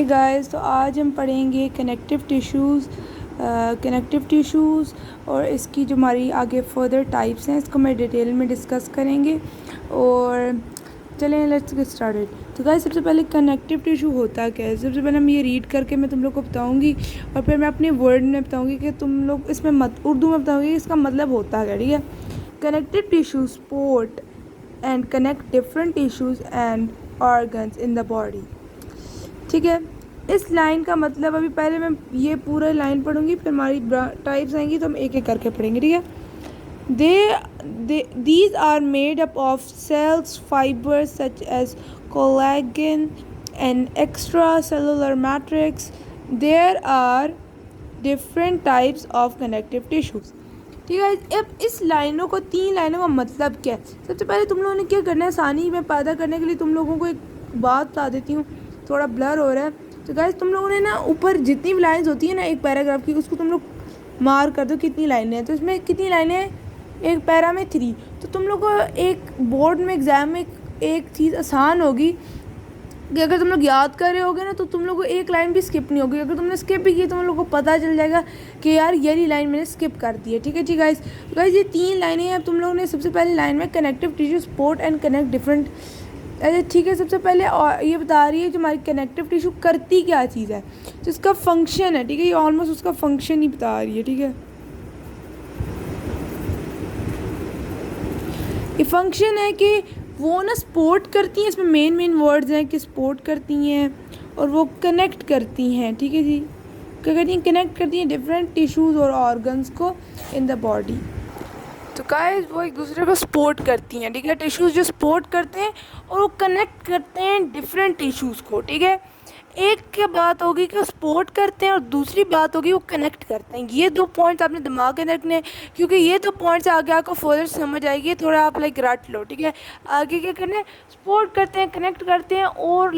Guys, तो आज हम पढ़ेंगे कनेक्टिव टिश्यूज़ और इसकी जो हमारी आगे फर्दर टाइप्स हैं इसको मैं डिटेल में डिस्कस करेंगे। और चलें, लेट्स गेट स्टार्टेड। तो गाइस, सबसे पहले कनेक्टिव टिश्यू होता क्या है। सबसे पहले हम ये रीड करके मैं तुम लोग को बताऊंगी और फिर मैं अपने वर्ड में बताऊंगी कि तुम लोग इसमें उर्दू में बताऊंगी कि इसका मतलब होता क्या। ठीक है। Connective tissue support and connect different tissues and organs in the body. ठीक है। इस लाइन का मतलब अभी पहले मैं ये पूरा लाइन पढ़ूंगी, फिर हमारी टाइप्स आएंगी तो हम एक एक करके पढ़ेंगे। ठीक है। These are made up of cells, fibers such as collagen and extracellular matrix. There are different types of connective tissues. ठीक है। अब इस लाइनों को, 3 लाइनों का मतलब क्या है। सबसे पहले तुम लोगों ने क्या करना है, आसानी में पैदा करने के लिए तुम लोगों को एक बात बता देती हूँ, थोड़ा ब्लर हो रहा है। तो गाइस, तुम लोगों ने ना ऊपर जितनी भी लाइन्स होती है ना एक पैराग्राफ की, उसको तुम लोग मार्क कर दो कितनी लाइनें हैं। तो इसमें कितनी लाइनें हैं, एक पैरा में 3। तो तुम लोग को एक बोर्ड में एग्ज़ाम में एक चीज़ आसान होगी कि अगर तुम लोग याद कर रहे होगे ना तो तुम लोग को एक लाइन भी स्किप नहीं होगी। अगर तुमने स्किप भी की तो तुम लोग को पता चल जाएगा कि यार ये लाइन मैंने स्किप कर दी है। ठीक है। ठीक है गाइस, ये 3 लाइनें हैं। अब तुम लोगों ने सबसे पहले लाइन में connective tissue support and connect different. अरे ठीक है, सबसे पहले ये बता रही है जो हमारी कनेक्टिव टिश्यू करती क्या चीज़ है, तो इसका फंक्शन है। ठीक है। ये ऑलमोस्ट उसका फंक्शन ही बता रही है। ठीक है। ये फंक्शन है कि वो ना सपोर्ट करती हैं, इसमें मेन वर्ड्स हैं कि सपोर्ट करती हैं और वो कनेक्ट करती हैं। ठीक है जी, क्या करती हैं, कनेक्ट करती हैं डिफरेंट टिश्यूज़ और ऑर्गन्स को इन द बॉडी। तो गाइस, वो एक दूसरे को सपोर्ट करती हैं। ठीक है। टिश्यूज़ जो सपोर्ट करते हैं और वो कनेक्ट करते हैं डिफरेंट टिश्यूज़ को। ठीक है। एक क्या बात होगी कि वो सपोर्ट करते हैं और दूसरी बात होगी वो कनेक्ट करते हैं। ये 2 पॉइंट्स आपने दिमाग में रखने हैं, क्योंकि ये 2 पॉइंट्स आगे आपको फर्दर समझ आएगी। थोड़ा आप रट लो। ठीक है। आगे क्या करना है, सपोर्ट करते हैं, कनेक्ट करते हैं और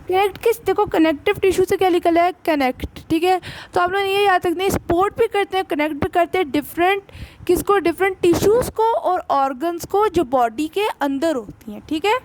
कनेक्ट किस, देखो कनेक्टिव टिश्यू से क्या लिखा है, कनेक्ट। ठीक है। तो आप लोग ये याद रखते हैं, सपोर्ट भी करते हैं, कनेक्ट भी करते हैं डिफरेंट डिफरेंट टिश्यूज़ को और ऑर्गन्स को जो बॉडी के अंदर होती हैं। ठीक है।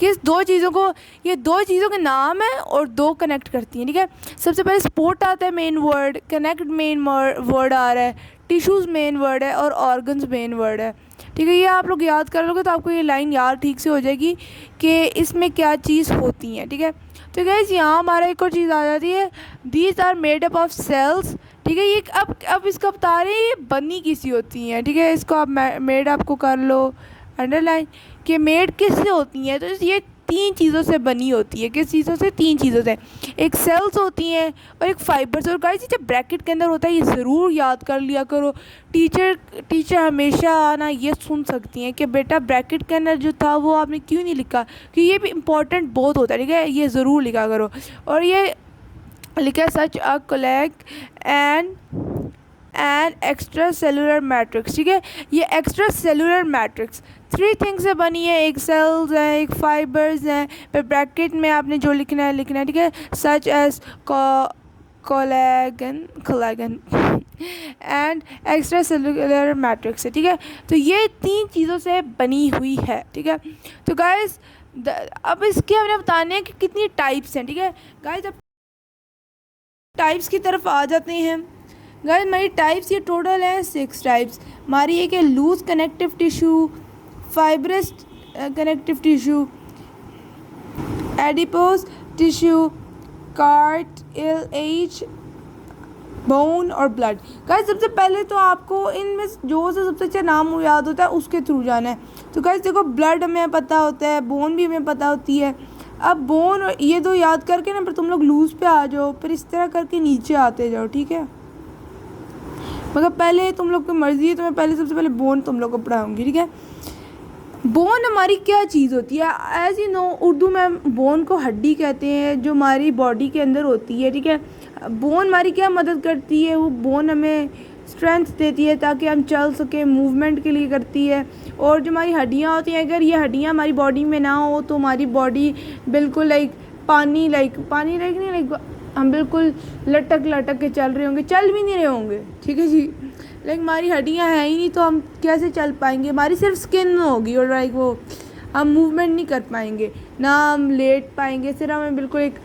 किस 2 चीज़ों को, ये 2 चीज़ों के नाम है और 2 कनेक्ट करती हैं। ठीक है। सबसे पहले सपोर्ट आता है main word, connect main word आ रहा है, टिश्यूज़ मेन वर्ड है और ऑर्गन्स मेन वर्ड है। ठीक है। ये आप लोग याद कर लोगे तो आपको ये लाइन याद ठीक से हो जाएगी कि इसमें क्या चीज़ होती हैं। ठीक है। तो गाइस, यहाँ हमारा एक और चीज़ आ जाती है, these are made up of cells. ठीक है। ये अब इसका बता रहे हैं ये बनी किसी होती हैं। ठीक है। इसको आप मेड आपको कर लो अंडरलाइन कि मेड किससे होती हैं। तो ये 3 चीज़ों से बनी होती है। किस चीज़ों से, 3 चीज़ों से। एक सेल्स होती हैं और एक फाइबर्स। और गाइस, जब ब्रैकेट के अंदर होता है ये ज़रूर याद कर लिया करो। टीचर हमेशा आना ये सुन सकती हैं कि बेटा ब्रैकेट के अंदर जो था वो आपने क्यों नहीं लिखा, क्योंकि ये भी इम्पॉर्टेंट बहुत होता है। ठीक है। ये ज़रूर लिखा करो। और ये लिखा है सच अ कोलैग एंड एक्स्ट्रा सेलुलर मैट्रिक्स। ठीक है। ये एक्स्ट्रा सेलुलर मैट्रिक्स 3 थिंग्स से बनी है, एक सेल्स है, एक फाइबर्स हैं, फिर ब्रैकेट में आपने जो लिखना है। ठीक है। Such as collagen and extra cellular matrix है। ठीक है। तो ये 3 चीज़ों से बनी हुई है। ठीक है। तो गाइस, अब इसके हमने बताने हैं कि कितनी टाइप्स हैं। ठीक है गाइस, अब टाइप्स की तरफ आ जाते हैं। गाइस, हमारी टाइप्स ये टोटल है 6 टाइप्स हमारी। एक है loose connective tissue, fibrous connective tissue, adipose tissue, cartilage, bone और ब्लड। गाइस, सबसे पहले तो आपको इनमें जो से सबसे अच्छा नाम याद होता है उसके थ्रू जाना है। तो गाइस देखो, ब्लड हमें पता होता है, बोन भी हमें पता होती है। अब बोन और ये 2 याद करके ना फिर तुम लोग लूज पे आ जाओ, फिर इस तरह करके नीचे आते जाओ। ठीक है। मगर पहले तुम लोग की मर्ज़ी है तो मैं पहले सबसे पहले बोन तुम लोग को पढ़ाऊँगी। ठीक है। बोन हमारी क्या चीज़ होती है, एज यू नो उर्दू में बोन को हड्डी कहते हैं जो हमारी बॉडी के अंदर होती है। ठीक है। बोन हमारी क्या मदद करती है, वो बोन हमें स्ट्रेंथ देती है ताकि हम चल सकें, मूवमेंट के लिए करती है। और जो हमारी हड्डियाँ होती हैं, अगर ये हड्डियाँ हमारी बॉडी में ना हो तो हमारी बॉडी बिल्कुल पानी नहीं हम बिल्कुल लटक के चल रहे होंगे, चल भी नहीं रहे होंगे। ठीक है जी। लाइक हमारी हड्डियाँ हैं ही नहीं तो हम कैसे चल पाएंगे, हमारी सिर्फ स्किन होगी और वो हम मूवमेंट नहीं कर पाएंगे, ना हम लेट पाएंगे, सिर्फ हमें बिल्कुल एक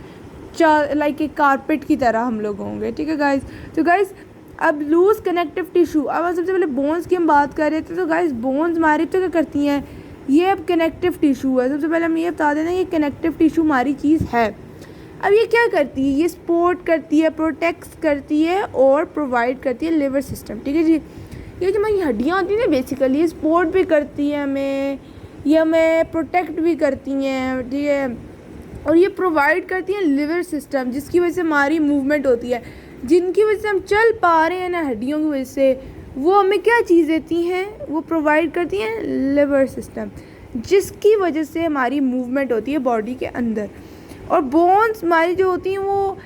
लाइक एक कारपेट की तरह हम लोग होंगे, ठीक है गाइस। तो गाइस अब लूज कनेक्टिव टिश्यू, अब हम सबसे पहले बोन्स की हम बात कर रहे थे। तो गाइस बोन्स हमारी तो क्या करती हैं, ये अब कनेक्टिव टिश्यू है। सबसे पहले हम ये बता देना ये कनेक्टिव टिश्यू हमारी चीज़ है। अब ये क्या करती है, ये सपोर्ट करती है, प्रोटेक्ट करती है और प्रोवाइड करती है लिवर सिस्टम, ठीक है जी। ये जो हमारी हड्डियाँ होती हैं ना बेसिकली ये सपोर्ट भी करती हैं हमें, ये हमें प्रोटेक्ट भी करती हैं, ठीक है, और ये प्रोवाइड करती हैं लिवर सिस्टम, जिसकी वजह से हमारी मूवमेंट होती है, जिनकी वजह से हम चल पा रहे हैं ना हड्डियों की वजह से। वो हमें क्या चीज़ देती हैं, वो प्रोवाइड करती हैं लिवर सिस्टम, जिसकी वजह से हमारी मूवमेंट होती है बॉडी के अंदर। और बोन्स हमारी जो होती हैं वो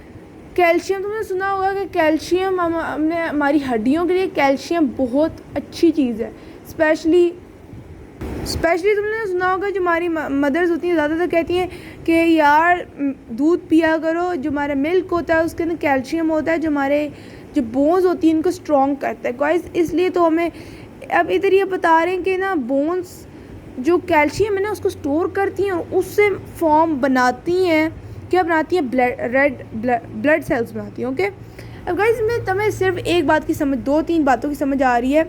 कैल्शियम, तुमने सुना होगा कि कैल्शियम हमने हमारी हड्डियों के लिए कैल्शियम बहुत अच्छी चीज़ है। स्पेशली तुमने सुना होगा जो हमारी मदर्स होती हैं ज़्यादातर कहती हैं कि यार दूध पिया करो, जो हमारा मिल्क होता है उसके अंदर कैल्शियम होता है, जो हमारे जो बोन्स होती हैं इनको स्ट्रॉन्ग करता है गाइस। इसलिए तो हमें अब इधर ये बता रहे हैं कि ना बोन्स जो कैल्शियम है ना उसको स्टोर करती हैं और उससे फॉर्म बनाती हैं, क्या बनाती हैं, ब्लड सेल्स बनाती हैं, ओके। अब गाइस में तुम्हें सिर्फ एक बात की समझ, 2-3 बातों की समझ आ रही है।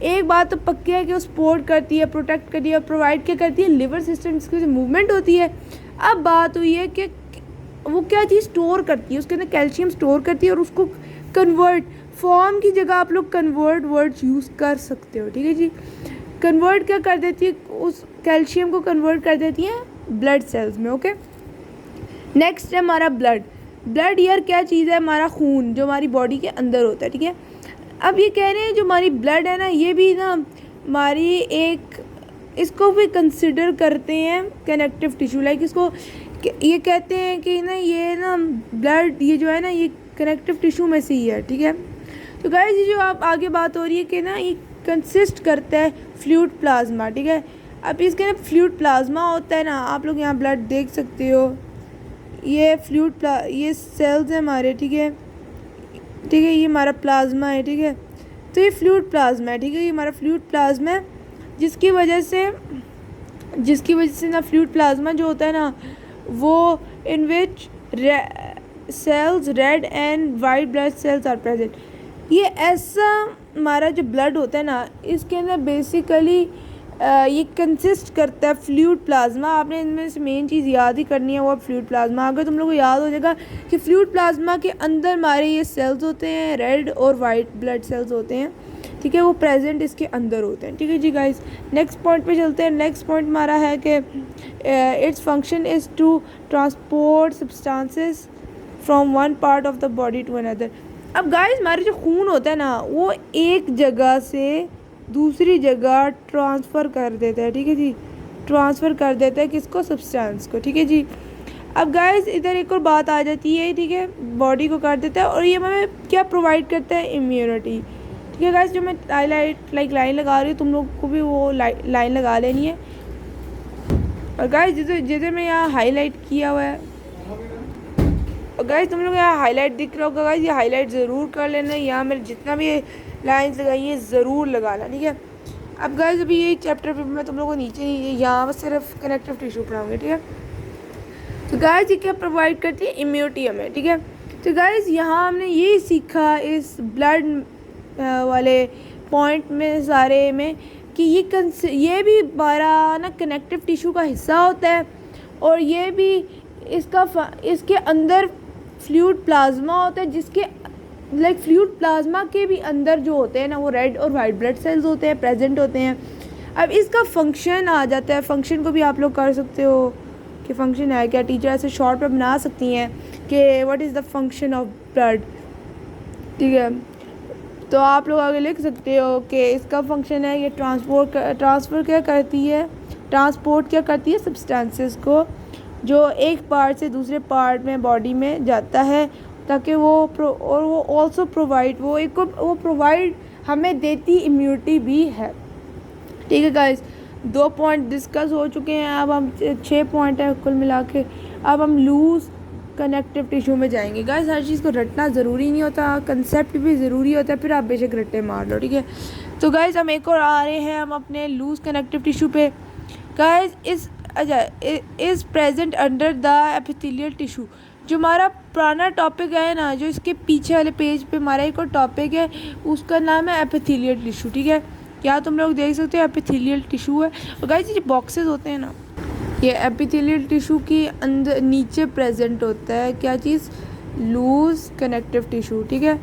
एक बात तो पक्की है कि वो सपोर्ट करती है, प्रोटेक्ट करती है और प्रोवाइड क्या करती है, लिवर सिस्टम, जिसकी वजह से मूवमेंट होती है। अब बात हुई है कि वो क्या चीज़ स्टोर करती है, उसके अंदर कैल्शियम स्टोर करती है और उसको कन्वर्ट, फॉर्म की जगह आप लोग कन्वर्ट वर्ड यूज़ कर सकते हो, ठीक है जी। कन्वर्ट क्या कर देती है, उस कैल्शियम को कन्वर्ट कर देती है ब्लड सेल्स में, ओके। नेक्स्ट है हमारा ब्लड यार क्या चीज़ है, हमारा खून जो हमारी बॉडी के अंदर होता है, ठीक है। अब ये कह रहे हैं जो हमारी ब्लड है ना ये भी ना हमारी एक, इसको भी कंसिडर करते हैं कनेक्टिव टिश्यू, लाइक इसको ये कहते हैं कि ना ये ना ब्लड ये जो है ना ये कनेक्टिव टिश्यू में से ही है, ठीक है। तो गाइस ये जो आप आगे बात हो रही है कि ना ये कंसिस्ट करता है फ्लूइड प्लाज्मा, ठीक है। अब इसके ना फ्लूइड प्लाज्मा होता है ना, आप लोग यहाँ ब्लड देख सकते हो, ये ये सेल्स हैं हमारे, ठीक है, ये हमारा प्लाज्मा है, ठीक है। तो ये फ्लूइड प्लाज्मा है, ठीक है, ये हमारा फ्लूइड प्लाज्मा है, जिसकी वजह से ना फ्लूइड प्लाज्मा जो होता है ना वो in which cells red and white blood cells are present. ये ऐसा हमारा जो ब्लड होता है ना इसके अंदर बेसिकली ये कंसिस्ट करता है फ्लूइड प्लाज्मा। आपने इनमें से मेन चीज़ याद ही करनी है वो फ्लूइड प्लाज्मा। अगर तुम लोगों को याद हो जाएगा कि फ्लूइड प्लाज्मा के अंदर हमारे ये सेल्स होते हैं, रेड और वाइट ब्लड सेल्स होते हैं, ठीक है, वो प्रेजेंट इसके अंदर होते हैं, ठीक है जी गाइस। नेक्स्ट पॉइंट पे चलते हैं। नेक्स्ट पॉइंट हमारा है कि its function is to transport substances from one part of the body to another. अब गाइस हमारे जो खून होता है ना वो एक जगह से दूसरी जगह ट्रांसफ़र कर देता है, ठीक है जी, ट्रांसफ़र कर देता है किसको, सब्सटेंस को, ठीक है जी। अब गाइस इधर एक और बात आ जाती है, ठीक है, बॉडी को कर देता है और ये हमें क्या प्रोवाइड करता है, इम्यूनिटी, ठीक है गाइस। जो मैं लाइन लगा रही हूँ तुम लोग को भी वो लाइन लगा लेनी है। और गाइस जिधर मैं यहाँ हाईलाइट किया हुआ है, और गाइस तुम लोग यहाँ हाईलाइट दिख रहा होगा गाइस, ये हाईलाइट ज़रूर कर लेना। यहाँ मैंने जितना भी लाइन्स लगाई है ज़रूर लगाना, ठीक है। अब गाइस अभी ये चैप्टर पे मैं तुम लोगों को नीचे यहाँ पर सिर्फ कनेक्टिव टिश्यू पढ़ाऊँगी, ठीक है। तो गाइस ये क्या प्रोवाइड करती है, इम्यूनिटी हमें, ठीक है। तो गाइस यहाँ हमने ये सीखा इस ब्लड वाले पॉइंट में सारे में कि ये भी हमारा ना कनेक्टिव टिश्यू का हिस्सा होता है और ये भी इसके अंदर फ्लूइड प्लाज्मा होता है, जिसके लाइक फ्लूइड प्लाज्मा के भी अंदर जो होते हैं ना वो रेड और वाइट ब्लड सेल्स होते हैं, प्रेजेंट होते हैं। अब इसका फंक्शन आ जाता है, फंक्शन को भी आप लोग कर सकते हो कि फंक्शन है क्या, टीचर ऐसे शॉर्ट पे बना सकती हैं कि what is the function of blood, ठीक है। तो आप लोग आगे लिख सकते हो कि इसका फंक्शन है ये ट्रांसपोर्ट क्या करती है, ट्रांसपोर्ट क्या करती है, सब्सटेंसेस को जो एक पार्ट से दूसरे पार्ट में बॉडी में जाता है, ताकि वो ऑल्सो प्रोवाइड वो प्रोवाइड हमें देती इम्यूनिटी भी है, ठीक है गाइस। 2 पॉइंट डिस्कस हो चुके हैं, अब हम 6 पॉइंट है कुल मिला के। अब हम लूज़ कनेक्टिव टिश्यू में जाएंगे गाइस। हर चीज़ को रटना ज़रूरी नहीं होता, कंसेप्ट भी ज़रूरी होता है, फिर आप बेशक रट्टे मार लो, ठीक है। तो गाइस हम एक और आ रहे हैं हम अपने लूज़ कनेक्टिव टिश्यू पे। Guys is present under the epithelial tissue. जो हमारा पुराना टॉपिक है ना, जो इसके पीछे वाले पेज पे हमारा एक और टॉपिक है, उसका नाम है एपिथेलियल टिश्यू, ठीक है। क्या तुम लोग देख सकते हो एपिथेलियल टिश्यू है। और गाइस ये जो बॉक्सेस होते हैं ना, ये एपिथेलियल टिश्यू के अंदर नीचे प्रेजेंट होता है क्या चीज़, लूज कनेक्टिव टिश्यू, ठीक है।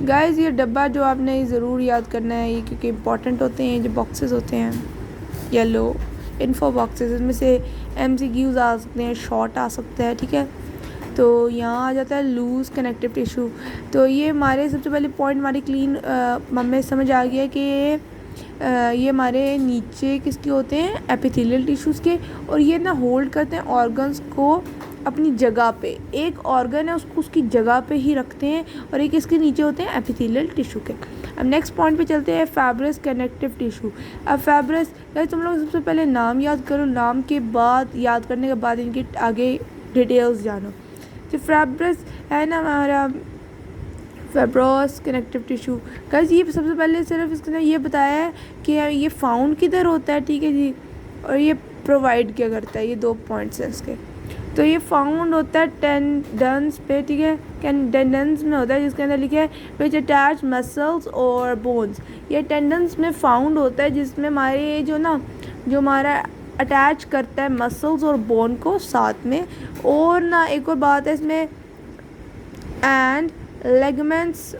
गाइस ये डब्बा जो आपने ज़रूर याद करना है, ये क्योंकि इंपॉर्टेंट होते हैं। जो बॉक्सेस होते हैं येलो इन्फो बॉक्सेस, इसमें से MCQs आ सकते हैं, शॉर्ट आ सकता है, ठीक है। तो यहाँ आ जाता है लूज़ कनेक्टिव टिश्यू। तो ये हमारे सबसे पहले पॉइंट हमारी क्लीन हमें समझ आ गया कि ये हमारे नीचे किसके होते हैं, एपिथेलियल टिश्यूज़ के। और ये ना होल्ड करते हैं ऑर्गन्स को अपनी जगह पे। एक ऑर्गन है उसको उसकी जगह पे ही रखते हैं, और एक इसके नीचे होते हैं एपिथेलियल टिश्यू के। अब नेक्स्ट पॉइंट पे चलते हैं, फाइब्रस कनेक्टिव टिश्यू। अब फाइब्रस गाइस तुम लोग सबसे पहले नाम याद करो, नाम के बाद याद करने के बाद इनके आगे डिटेल्स जानो। जो फाइब्रस है ना हमारा फाइब्रस कनेक्टिव टिश्यू, गाइस ये सबसे पहले सिर्फ इसने ये बताया है कि ये फाउंड किधर होता है, ठीक है जी, और ये प्रोवाइड क्या करता है। ये 2 पॉइंट्स हैं इसके। तो ये फाउंड होता है टेंडन्स पे, ठीक है, टेंडन्स में होता है, जिसके अंदर लिखा है विच अटैच मसल्स और बोन्स। ये टेंडन्स में फाउंड होता है, जिसमें हमारे जो हमारा अटैच करता है मसल्स और बोन को साथ में। और ना एक और बात है इसमें, and ligaments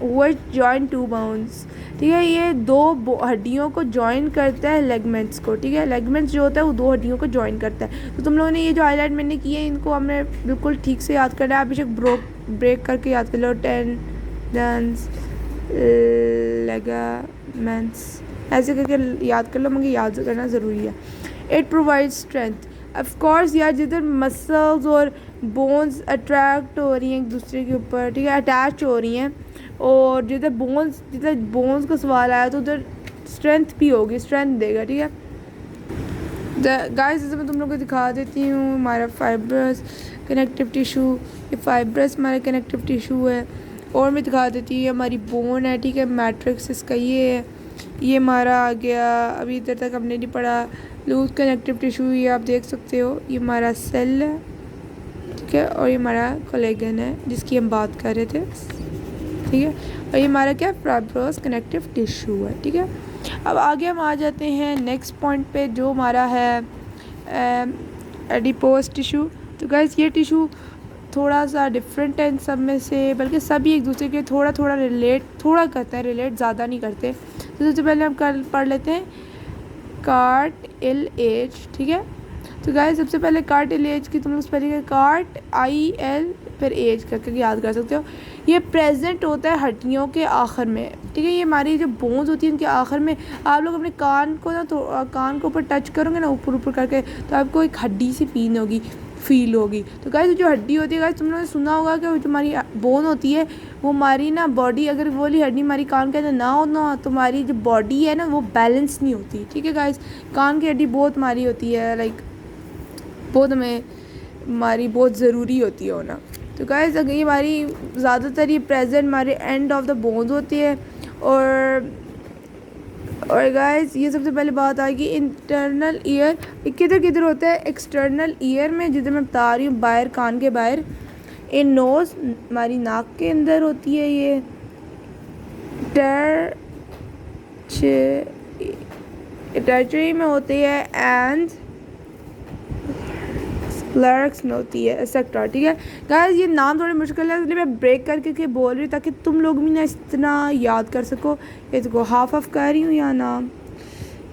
which join 2 bones, ठीक है। ये 2 हड्डियों को जॉइन करता है लेगमेंट्स को, ठीक है। लेगमेंट्स जो होता है वो 2 हड्डियों को जॉइन करता है। तो तुम लोगों ने ये जो हाईलाइट मैंने की है, इनको हमें बिल्कुल ठीक से याद करना है। आप बेशक ब्रेक करके याद कर लो, टेंडन्स लेगामेंट्स ऐसे करके याद कर लो, मगर याद करना ज़रूरी है। It provide strength, of course यार, जिधर मसल्स और बोन्स अट्रैक्ट हो रही हैं एक दूसरे के ऊपर, ठीक है, अटैच हो रही हैं, और जिधर बोन्स का सवाल आया तो उधर स्ट्रेंथ भी होगी, स्ट्रेंथ देगा, ठीक है। गाइस जैसे मैं तुम लोग को दिखा देती हूँ हमारा फाइब्रस कनेक्टिव टिश्यू। ये फाइब्रस हमारा कनेक्टिव टिश्यू है। और मैं दिखा देती हूँ हमारी बोन है, ठीक है, मैट्रिक्स इसका ये है। ये हमारा आ गया, अभी इधर तक हमने नहीं पढ़ा, लूज कनेक्टिव टिश्यू, ये आप देख सकते हो, ये हमारा सेल है, ठीक है, और ये हमारा कोलेजन है जिसकी हम बात कर रहे थे, ठीक है। और ये हमारा क्या फाइब्रस कनेक्टिव टिश्यू है, ठीक है। अब आगे हम आ जाते हैं नेक्स्ट पॉइंट पे, जो हमारा है एडिपोज टिश्यू। तो गाइस ये टिश्यू थोड़ा सा डिफरेंट है इन सब में से, बल्कि सभी एक दूसरे के थोड़ा थोड़ा रिलेट करते हैं, रिलेट ज़्यादा नहीं करते। तो सबसे पहले हम कल पढ़ लेते हैं कार्टिलेज, ठीक है। तो गाइस सबसे पहले कार्टिलेज की तुम लोग पहले IL फिर एज करके याद कर सकते हो। ये प्रेजेंट होता है हड्डियों के आखिर में, ठीक है। ये हमारी जो बोन्स होती है उनके आखिर में। आप लोग अपने कान को ना, तो कान के ऊपर टच करोगे ना ऊपर करके, तो आपको एक हड्डी सी फील होगी। तो गाइस जो हड्डी होती है, गाइस तुम लोगों ने सुना होगा कि जो हमारी बोन होती है वो हमारी ना बॉडी, अगर वो वाली हड्डी हमारी कान के अंदर ना हो ना, तो हमारी जो बॉडी है ना वो बैलेंस नहीं होती, ठीक है गाइस। कान की हड्डी बहुत हमारी होती है, लाइक बहुत हमारी बहुत ज़रूरी होती है होना। तो गाइस अगर ये हमारी ज़्यादातर ये प्रेजेंट हमारे एंड ऑफ द बोन्स होती है। और गाइस ये सबसे पहले बात आएगी इंटरनल ईयर, किधर होता है, एक्सटर्नल ईयर में, जिधर मैं बता रही हूँ बाहर, कान के बाहर। इन नोज़ हमारी नाक के अंदर होती है ये। टर्चरी में होती है, एंड लैरिक्स में होती है, एक्सेट्रा, ठीक है। गाइस ये नाम थोड़े मुश्किल है, इसलिए मैं ब्रेक करके बोल रही हूँ ताकि तुम लोग भी ना इतना याद कर सको। ये देखो हाफ कर रही हूँ यहाँ नाम,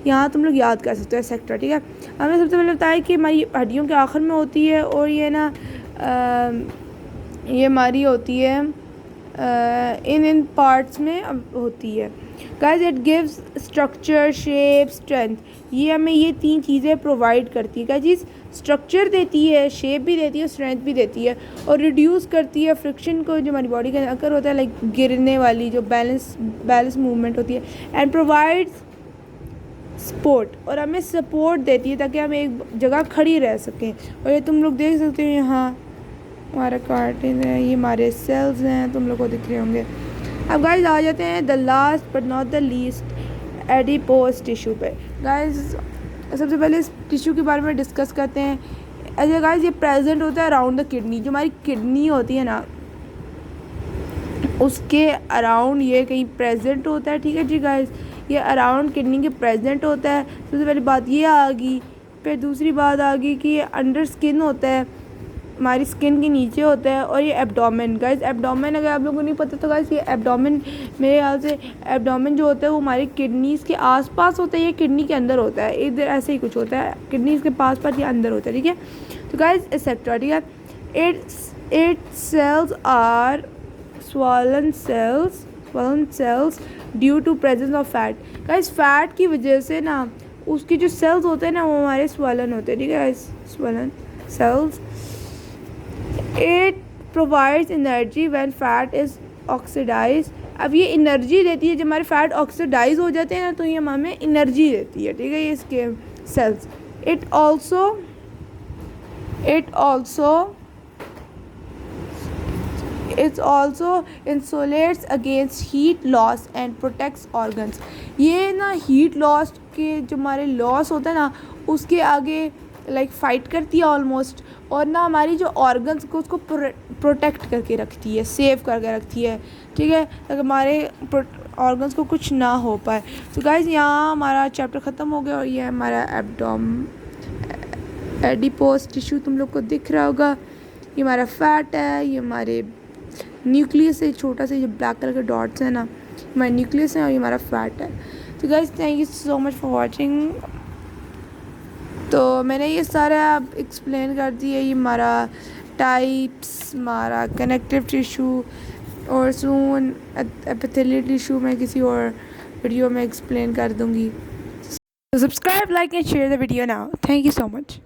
यहाँ तुम लोग याद कर सकते हो, एक्सेट्रा, ठीक है। हमने सबसे पहले बताया कि हमारी हड्डियों के आखिर में होती है, और ये ना ये हमारी होती है इन पार्ट्स में होती है। Guys it gives structure, shape, strength. ये हमें ये 3 चीज़ें प्रोवाइड करती है। क्या चीज़, स्ट्रक्चर देती है, शेप भी देती है, स्ट्रेंथ भी देती है, और रिड्यूस करती है फ्रिक्शन को, जो हमारी बॉडी का अकर होता है, लाइक गिरने वाली जो बैलेंस मूवमेंट होती है। एंड प्रोवाइड्स सपोर्ट, और हमें सपोर्ट देती है ताकि हम एक जगह खड़ी रह सकें। और ये तुम लोग देख सकते हो, यहाँ हमारा कार्टिन है, ये हमारे सेल्स हैं, तुम लोग को दिख रहे होंगे। अब गाइस आ जाते हैं the last but not the least adipose tissue पे। गाइस सबसे पहले इस टिश्यू के बारे में डिस्कस करते हैं। ऐसे गाइस ये प्रेजेंट होता है अराउंड द किडनी, जो हमारी किडनी होती है ना उसके अराउंड ये कहीं प्रेजेंट होता है, ठीक है जी गाइस, ये अराउंड किडनी के प्रेजेंट होता है। सबसे पहली बात ये आ गई। फिर दूसरी बात आ गई कि ये अंडर स्किन होता है, हमारी स्किन के नीचे होता है। और ये एब्डोमेन गाइस, एब्डोमेन अगर आप लोगों को नहीं पता तो गाइस ये एब्डोमेन, मेरे ख्याल से एब्डोमेन जो होता है वो हमारी किडनीज़ के आसपास होता है, ये किडनी के अंदर होता है, इधर ऐसे ही कुछ होता है, किडनीज़ के पास ये अंदर होता है, ठीक है। तो गाइस एक्सेट्रा, ठीक है। Its cells are swollen cells due to presence of fat. Guys fat की वजह से ना उसके जो सेल्स होते हैं ना वो हमारे swollen होते हैं, ठीक है guys, swollen cells। It provides energy when fat is oxidise. अब ये एनर्जी देती है, जब हमारे फैट ऑक्सीडाइज हो जाते हैं ना तो ये हमें एनर्जी देती है, ठीक है, ये इसके cells. It also insulates against heat loss and protects organs. ये ना हीट लॉस के जो हमारे लॉस होता है ना उसके आगे लाइक फ़ाइट करती है ऑलमोस्ट, और ना हमारी जो ऑर्गन्स को उसको प्रोटेक्ट करके रखती है, सेव करके रखती है, ठीक है, अगर हमारे ऑर्गन्स को कुछ ना हो पाए। तो गाइज़ यहाँ हमारा चैप्टर ख़त्म हो गया और ये हमारा एडिपोज टिश्यू तुम लोग को दिख रहा होगा। ये हमारा फैट है, ये हमारे न्यूक्लियस है, छोटा सा जो ब्लैक कलर के डॉट्स हैं ना हमारे न्यूक्लियस है, और ये हमारा फैट है। तो guys thank you so much for watching. तो मैंने ये सारा अब एक्सप्लेन कर दिया, ये हमारा टाइप्स, हमारा कनेक्टिव टिश्यू, और सून एपिथेलियल टिश्यू मैं किसी और वीडियो में एक्सप्लेन कर दूँगी। Subscribe, like and share the video now. Thank you so much.